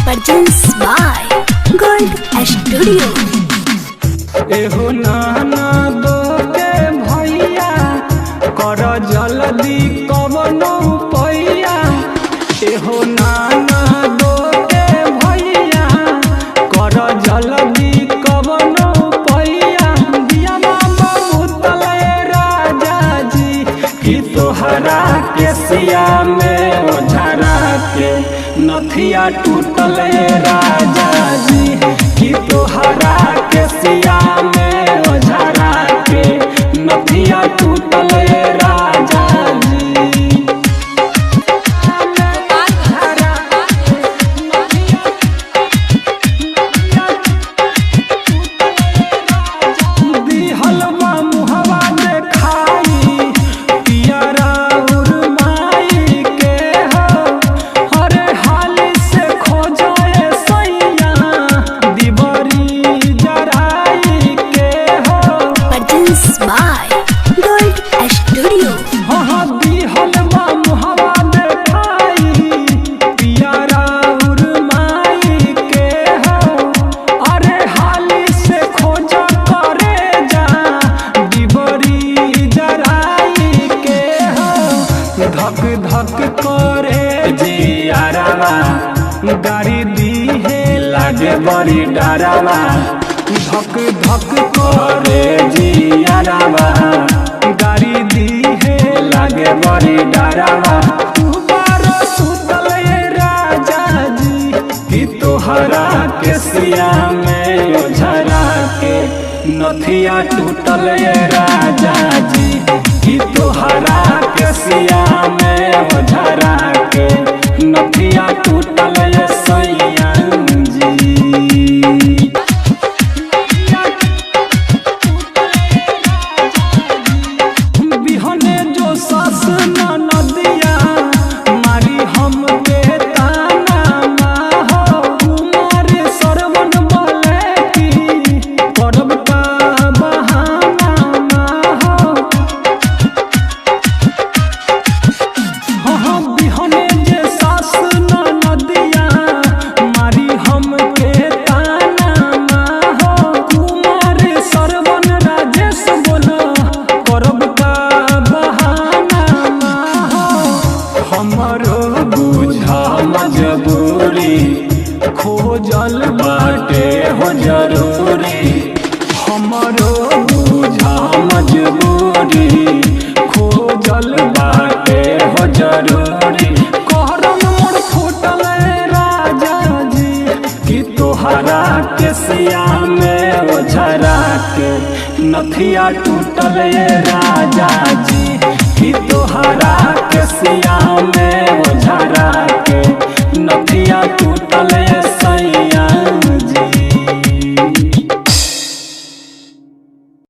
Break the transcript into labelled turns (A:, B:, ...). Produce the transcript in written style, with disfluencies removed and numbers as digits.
A: Produced by Gold Studio।
B: एहो नाना दो के भैया कर जल्दी कवनो पैया। एहो नाना दो के भैया कर जल्दी कवनो पैया। दिया बाबा उतले राजा जी कि तोहरा के सिया में ओझरा के नथिया टूटले राजा जी कि तोहरा के सिया में ओझरा के नथिया टूटले राजा जी। दिहल बा मुहवा देखाई पियरा उरमाई के हो। हरे हाली से खोजो ए सैया दिबरी जराई के हो।
A: Produced by Gold Studio।
B: हाँ दिहल बा मुहवा देखाई पियरा उरमाई के हो। अरे हाली से खोजो करे जा दिबरी जराई के हो। धक धक करे जियारवा गाड़ी दी है लागे बड़ी डरावा। धक धक करे जियारवा गाड़ी दी है लागे बड़ी डरावा। तू बारो सुतल राजा जी कि तोहरा के सिया में ओझरा के नथिया टूटल राजा जी कि तोहरा के सिया में ओझरा के नथिया टूटल सैया जी। बिहने जो सास नदिया मारी हम के ताना हो। कुमार सरवन बोले की करब का बहाना हो। हाँ बिहने जे सास नदिया मारी हम के ताना हो। कुमार सरवन राजेश बोला करब का बहाना हो। हमरो बुझा मजबूरी खोजल बाटे हो जरूरी। हमरो बुझा मजबूरी खोजल बाटे हो जरूरी। कहरम मोर फूटल राजा जी कि तोहरा के सिया में ओझरा के नथिया टूटल राजा जी कि तोहरा